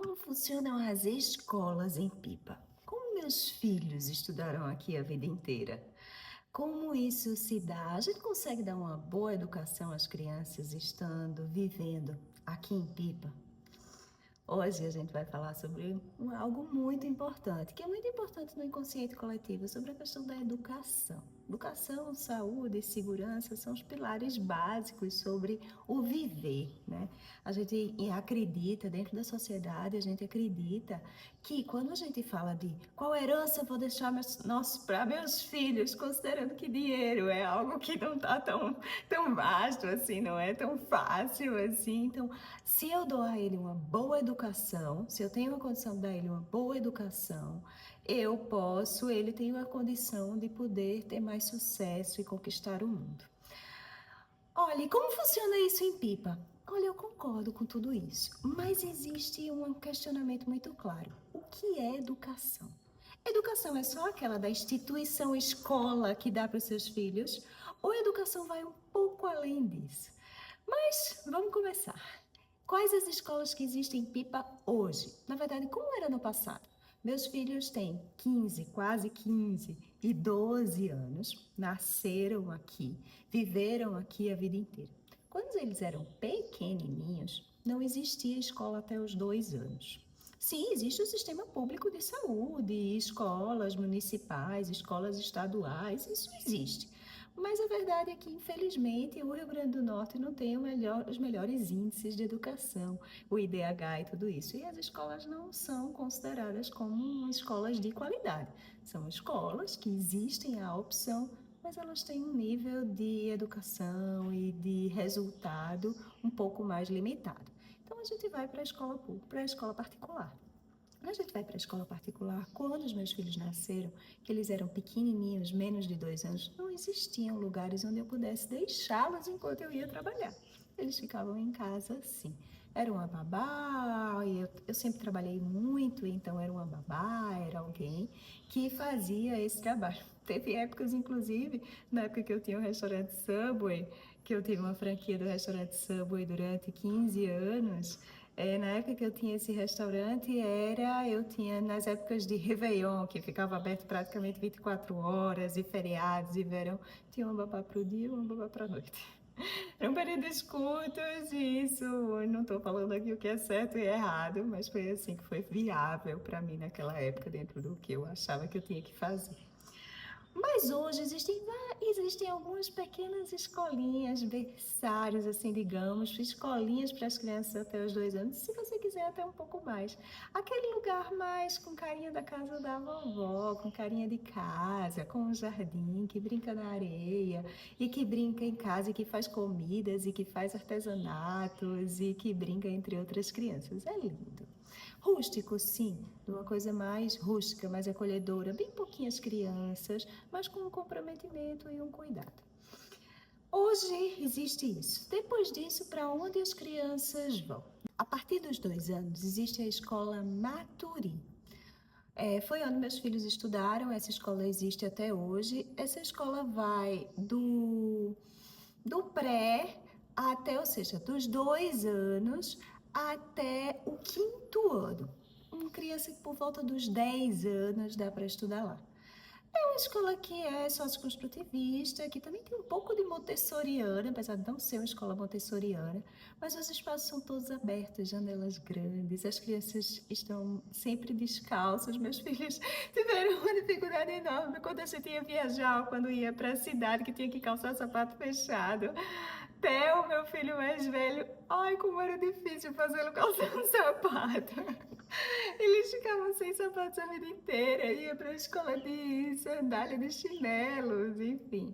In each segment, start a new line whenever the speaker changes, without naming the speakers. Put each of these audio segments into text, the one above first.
Como funcionam as escolas em Pipa? Como meus filhos estudaram aqui a vida inteira? Como isso se dá? A gente consegue dar uma boa educação às crianças estando, vivendo aqui em Pipa? Hoje a gente vai falar sobre algo muito importante, que é muito importante no inconsciente coletivo, sobre a questão da educação. Educação, saúde e segurança são os pilares básicos sobre o viver, né? A gente acredita, dentro da sociedade, a gente acredita que quando a gente fala de qual herança eu vou deixar para meus filhos, considerando que dinheiro é algo que não está tão vasto assim, não é tão fácil assim, então se eu dou a ele uma boa educação, se eu tenho a condição de dar a ele uma boa educação, ele tem a condição de poder ter mais sucesso e conquistar o mundo. Olha, e como funciona isso em Pipa? Olha, eu concordo com tudo isso, mas existe um questionamento muito claro. O que é educação? Educação é só aquela da instituição escola que dá para os seus filhos? Ou a educação vai um pouco além disso? Mas vamos começar. Quais as escolas que existem em Pipa hoje? Na verdade, como era no passado? Meus filhos têm 15, quase 15 e 12 anos, nasceram aqui, viveram aqui a vida inteira. Quando eles eram pequenininhos, não existia escola até os 2 anos. Sim, existe o sistema público de saúde, escolas municipais, escolas estaduais, isso existe. Mas a verdade é que, infelizmente, o Rio Grande do Norte não tem os melhores índices de educação, o IDH e tudo isso. E as escolas não são consideradas como escolas de qualidade. São escolas que existem a opção, mas elas têm um nível de educação e de resultado um pouco mais limitado. Então a gente vai para a escola pública, para a escola particular. Quando a gente vai para a escola particular, quando os meus filhos nasceram, que eles eram pequenininhos, menos de 2 anos, não existiam lugares onde eu pudesse deixá-los enquanto eu ia trabalhar. Eles ficavam em casa, sim. Era uma babá, e eu sempre trabalhei muito, então era uma babá, era alguém que fazia esse trabalho. Teve épocas, inclusive, na época que eu tinha o restaurante Subway, que eu tive uma franquia do restaurante Subway durante 15 anos, na época que eu tinha esse restaurante, eu tinha nas épocas de Réveillon, que ficava aberto praticamente 24 horas, e feriados, e verão, tinha uma babá para o dia e uma babá para a noite. Eram períodos curtos, e isso, eu não estou falando aqui o que é certo e errado, mas foi assim que foi viável para mim naquela época, dentro do que eu achava que eu tinha que fazer. Mas hoje existem algumas pequenas escolinhas, berçários, assim, digamos, escolinhas para as crianças até os 2 anos, se você quiser até um pouco mais. Aquele lugar mais com carinha da casa da vovó, com carinha de casa, com um jardim, que brinca na areia, e que brinca em casa, e que faz comidas, e que faz artesanatos, e que brinca entre outras crianças. É lindo. Rústico, sim, uma coisa mais rústica, mais acolhedora, bem pouquinhas crianças, mas com um comprometimento e um cuidado. Hoje existe isso. Depois disso, para onde as crianças vão? A partir dos 2 anos, existe a escola Maturi. Foi onde meus filhos estudaram, essa escola existe até hoje. Essa escola vai do pré até, ou seja, dos 2 anos até o quinto ano. Uma criança que por volta dos 10 anos dá para estudar lá. É uma escola que é socioconstrutivista, que também tem um pouco de montessoriana, apesar de não ser uma escola montessoriana, mas os espaços são todos abertos, janelas grandes, as crianças estão sempre descalças. Meus filhos tiveram uma dificuldade enorme quando a gente ia viajar, quando ia para a cidade, que tinha que calçar sapato fechado. Theo, meu filho mais velho, ai, como era difícil fazê-lo calçar um sapato. Eles ficavam sem sapatos a vida inteira, ia para a escola de sandália, de chinelos, enfim.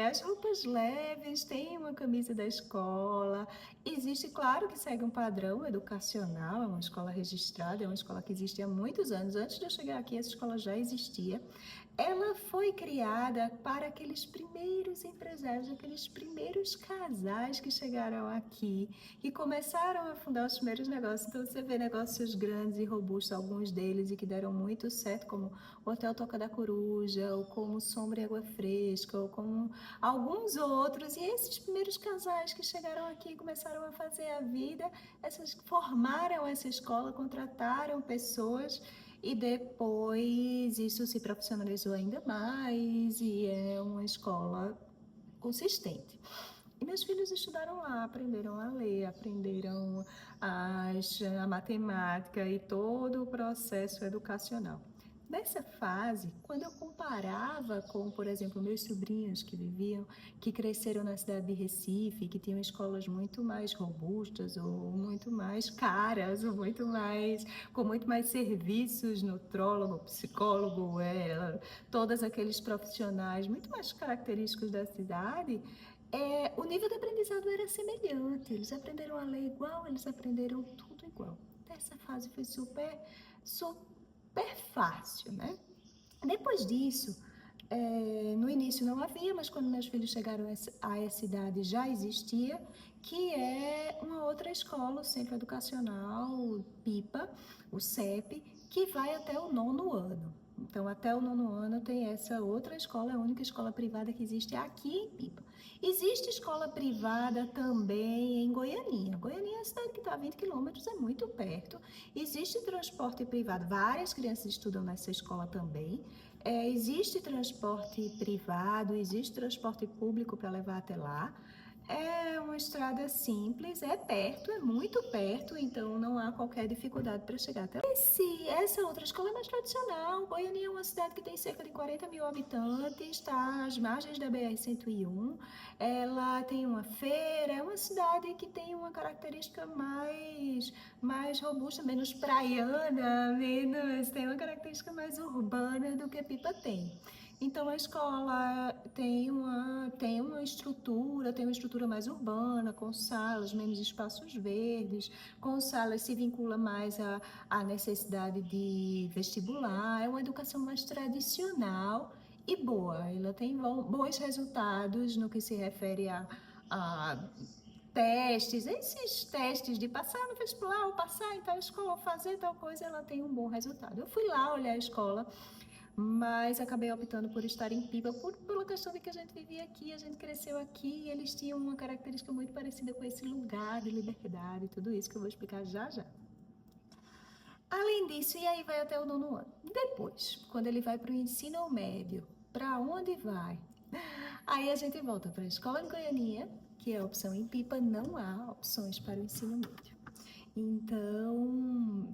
As roupas leves, tem uma camisa da escola. Existe, claro, que segue um padrão educacional, é uma escola registrada, é uma escola que existe há muitos anos. Antes de eu chegar aqui, essa escola já existia. Ela foi criada para aqueles primeiros empresários, aqueles primeiros casais que chegaram aqui, que começaram a fundar os primeiros negócios. Então você vê negócios grandes e robustos, alguns deles, e que deram muito certo, como o Hotel Toca da Coruja, ou como Sombra e Água Fresca, ou como como alguns outros. E esses primeiros casais que chegaram aqui começaram a fazer a vida, formaram essa escola, contrataram pessoas e depois isso se profissionalizou ainda mais e é uma escola consistente. E meus filhos estudaram lá, aprenderam a ler, aprenderam a matemática e todo o processo educacional. Nessa fase, quando eu comparava com, por exemplo, meus sobrinhos que cresceram na cidade de Recife, que tinham escolas muito mais robustas, ou muito mais caras, ou com muito mais serviços, nutrólogo, psicólogo, todos aqueles profissionais muito mais característicos da cidade, o nível de aprendizado era semelhante. Eles aprenderam a ler igual, eles aprenderam tudo igual. Essa fase foi super fácil, né? Depois disso, no início não havia, mas quando meus filhos chegaram a essa idade já existia, que é uma outra escola, o Centro Educacional PIPA, o CEP, que vai até o 9º ano. Então, até o 9º ano tem essa outra escola, é a única escola privada que existe aqui em Pipa. Existe escola privada também em Goianinha. Goianinha é uma cidade que está a 20 quilômetros, é muito perto. Existe transporte privado, várias crianças estudam nessa escola também. Existe transporte privado, existe transporte público para levar até lá. É uma estrada simples, é perto, é muito perto, então não há qualquer dificuldade para chegar até lá. Essa outra escola é mais tradicional. Goiânia é uma cidade que tem cerca de 40 mil habitantes, está às margens da BR-101. Ela tem uma feira, é uma cidade que tem uma característica mais robusta, menos praiana, tem uma característica mais urbana do que Pipa tem. Então, a escola tem uma estrutura mais urbana, com salas, menos espaços verdes, com salas se vincula mais à necessidade de vestibular, é uma educação mais tradicional e boa. Ela tem bons resultados no que se refere a testes, esses testes de passar no vestibular, ou passar em tal escola, ou fazer tal coisa, ela tem um bom resultado. Eu fui lá olhar a escola, mas acabei optando por estar em Pipa pela questão de que a gente vivia aqui, a gente cresceu aqui, e eles tinham uma característica muito parecida com esse lugar de liberdade, tudo isso que eu vou explicar já já. Além disso, e aí vai até o 9º ano. Depois, quando ele vai para o ensino médio, para onde vai? Aí a gente volta para a escola de Goianinha, que é a opção em Pipa, não há opções para o ensino médio. Então,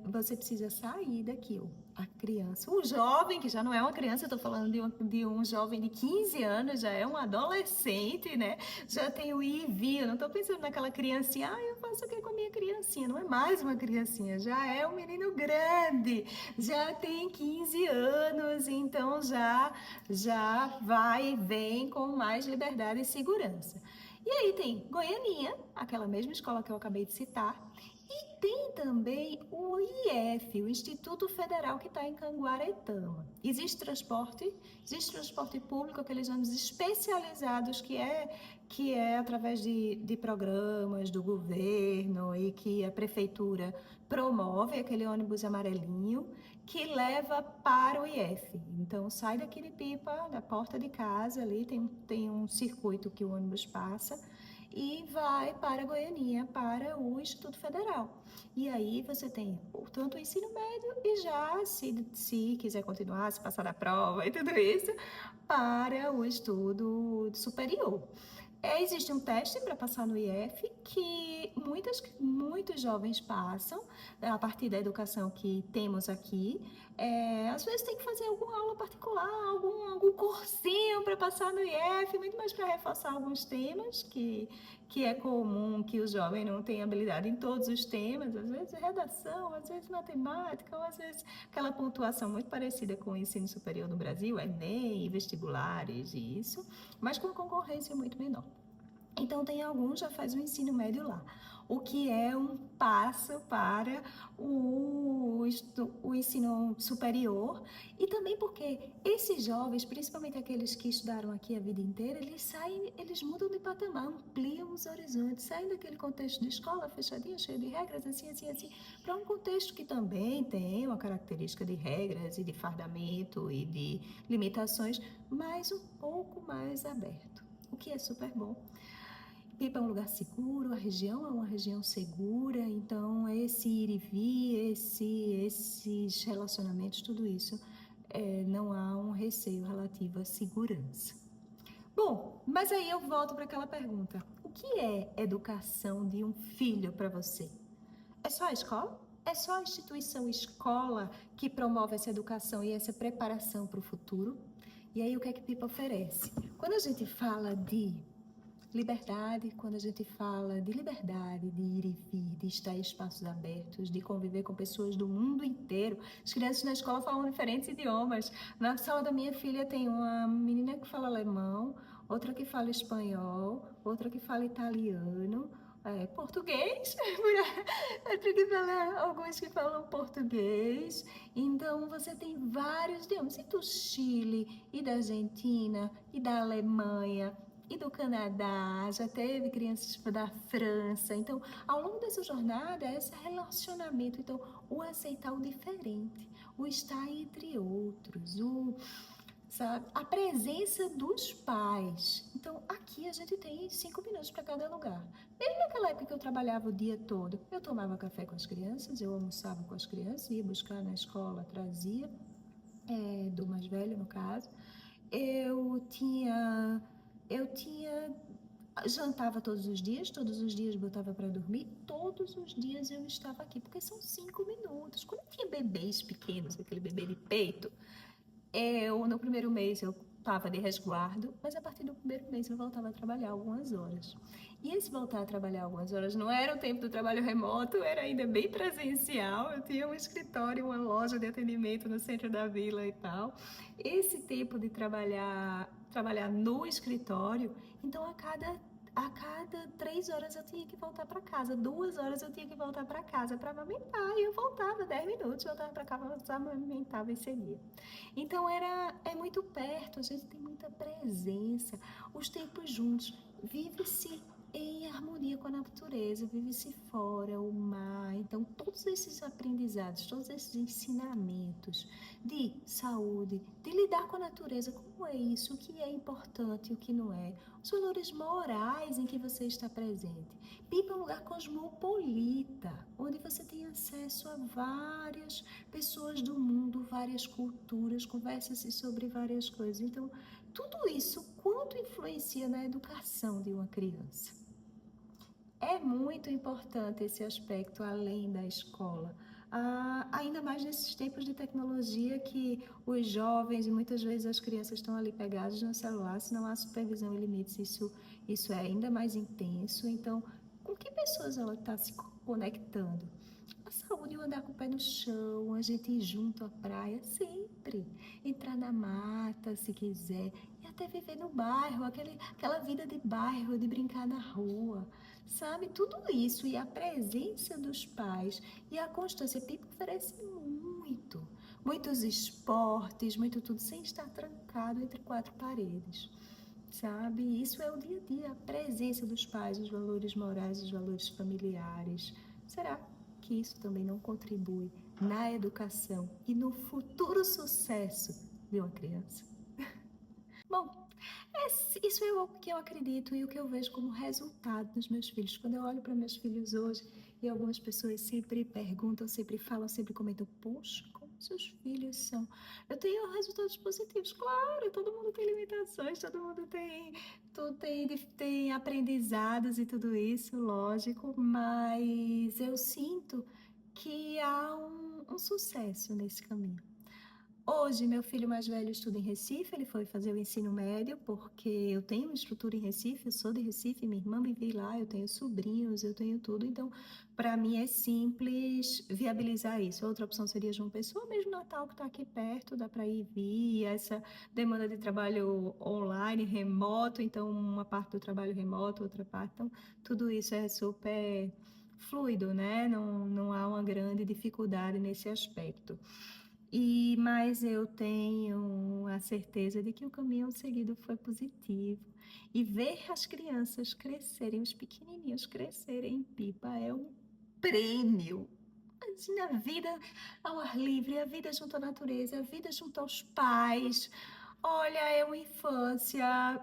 você precisa sair daquilo. A criança, o jovem, que já não é uma criança, eu estou falando de um jovem de 15 anos, já é um adolescente, né? Já tem o ir e vir, eu não estou pensando naquela criancinha, eu faço o que com a minha criancinha? Não é mais uma criancinha, já é um menino grande, já tem 15 anos, então já vai e vem com mais liberdade e segurança. E aí tem Goianinha, aquela mesma escola que eu acabei de citar, e tem também o IF, o Instituto Federal, que está em Canguaretama. Existe transporte público, aqueles ônibus especializados que é através de programas do governo e que a prefeitura promove, aquele ônibus amarelinho, que leva para o IF. Então, sai daqui de Pipa, da porta de casa ali, tem um circuito que o ônibus passa, e vai para Goianinha, para o Instituto Federal. E aí você tem, portanto, o ensino médio e já, se quiser continuar, se passar na prova e tudo isso, para o estudo superior. Existe um teste para passar no IF que muitos jovens passam a partir da educação que temos aqui. Às vezes tem que fazer alguma aula particular, algum cursinho para passar no IF, muito mais para reforçar alguns temas que é comum que o jovem não tenha habilidade em todos os temas, às vezes redação, às vezes matemática, ou às vezes aquela pontuação muito parecida com o ensino superior no Brasil, Enem, vestibulares e isso, mas com concorrência muito menor. Então, tem alguns já faz o ensino médio lá. o que é um passo para o ensino superior, e também porque esses jovens, principalmente aqueles que estudaram aqui a vida inteira, eles saem, eles mudam de patamar, ampliam os horizontes, saem daquele contexto de escola fechadinha, cheio de regras, assim, assim, assim, para um contexto que também tem uma característica de regras e de fardamento e de limitações, mas um pouco mais aberto, o que é super bom. Pipa é um lugar seguro, a região é uma região segura, então esse ir e vir, esses relacionamentos, tudo isso, não há um receio relativo à segurança. Bom, mas aí eu volto para aquela pergunta: o que é educação de um filho para você? É só a escola? É só a instituição escola que promove essa educação e essa preparação para o futuro? E aí o que é que Pipa oferece? Quando a gente fala de liberdade, quando a gente fala de liberdade, de ir e vir, de estar em espaços abertos, de conviver com pessoas do mundo inteiro. As crianças na escola falam diferentes idiomas. Na sala da minha filha tem uma menina que fala alemão, outra que fala espanhol, outra que fala italiano, português, outra que fala, alguns que falam português. Então você tem vários idiomas, e do Chile, e da Argentina, e da Alemanha, e do Canadá, já teve crianças da França. Então, ao longo dessa jornada, é esse relacionamento, então, o aceitar o diferente, o estar entre outros, sabe, a presença dos pais. Então, aqui a gente tem 5 minutos para cada lugar. Mesmo naquela época que eu trabalhava o dia todo, eu tomava café com as crianças, eu almoçava com as crianças, ia buscar na escola, trazia, do mais velho, no caso. Eu tinha jantava todos os dias botava para dormir, todos os dias eu estava aqui, porque são 5 minutos. Quando eu tinha bebês pequenos, aquele bebê de peito, no primeiro mês eu estava de resguardo, mas a partir do primeiro mês eu voltava a trabalhar algumas horas. E esse voltar a trabalhar algumas horas não era o tempo do trabalho remoto, era ainda bem presencial. Eu tinha um escritório, uma loja de atendimento no centro da vila e tal. Esse tempo de trabalhar no escritório, então a cada 3 horas eu tinha que voltar para casa, 2 horas eu tinha que voltar para casa para amamentar, e eu voltava 10 minutos, voltava para casa, amamentava e seguia. Então é muito perto, a gente tem muita presença, os tempos juntos, vive-se em harmonia com a natureza, vive-se fora, o mar. Então, todos esses aprendizados, todos esses ensinamentos de saúde, de lidar com a natureza, como é isso, o que é importante e o que não é, os valores morais em que você está presente. Pipa é um lugar cosmopolita, onde você tem acesso a várias pessoas do mundo, várias culturas, conversa-se sobre várias coisas. Então, tudo isso, quanto influencia na educação de uma criança? É muito importante esse aspecto além da escola. Ainda mais nesses tempos de tecnologia que os jovens e muitas vezes as crianças estão ali pegados no celular, se não há supervisão e limites, isso é ainda mais intenso. Então, com que pessoas ela está se conectando? A saúde, o andar com o pé no chão, a gente ir junto à praia, sempre. Entrar na mata, se quiser, e até viver no bairro, aquela vida de bairro, de brincar na rua, sabe? Tudo isso e a presença dos pais e a constância. Pipa oferece muitos esportes, muito tudo, sem estar trancado entre quatro paredes, sabe? Isso é o dia a dia, a presença dos pais, os valores morais, os valores familiares. Será que isso também não contribui na educação e no futuro sucesso de uma criança? Bom, isso é o que eu acredito e o que eu vejo como resultado dos meus filhos. Quando eu olho para meus filhos hoje, e algumas pessoas sempre perguntam, sempre falam, sempre comentam: poxa, como seus filhos são? Eu tenho resultados positivos, claro, todo mundo tem limitações, todo mundo tem aprendizados e tudo isso, lógico, mas eu sinto que há um sucesso nesse caminho. Hoje, meu filho mais velho estuda em Recife, ele foi fazer o ensino médio, porque eu tenho uma estrutura em Recife, eu sou de Recife, minha irmã vive lá, eu tenho sobrinhos, eu tenho tudo, então, para mim é simples viabilizar isso. Outra opção seria João Pessoa, mesmo Natal, que está aqui perto, dá para ir e vir, essa demanda de trabalho online, remoto, então, uma parte do trabalho remoto, outra parte, então, tudo isso é super fluido, né? Não há uma grande dificuldade nesse aspecto. Mas eu tenho a certeza de que o caminho seguido foi positivo. E ver as crianças crescerem, os pequenininhos crescerem em Pipa é um prêmio. Imagina a vida ao ar livre, a vida junto à natureza, a vida junto aos pais. Olha, é uma infância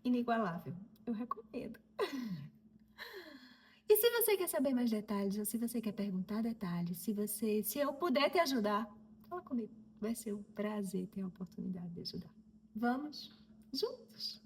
inigualável. Eu recomendo. E se você quer saber mais detalhes, ou se você quer perguntar detalhes, se eu puder te ajudar, fala comigo. Vai ser um prazer ter a oportunidade de ajudar. Vamos juntos.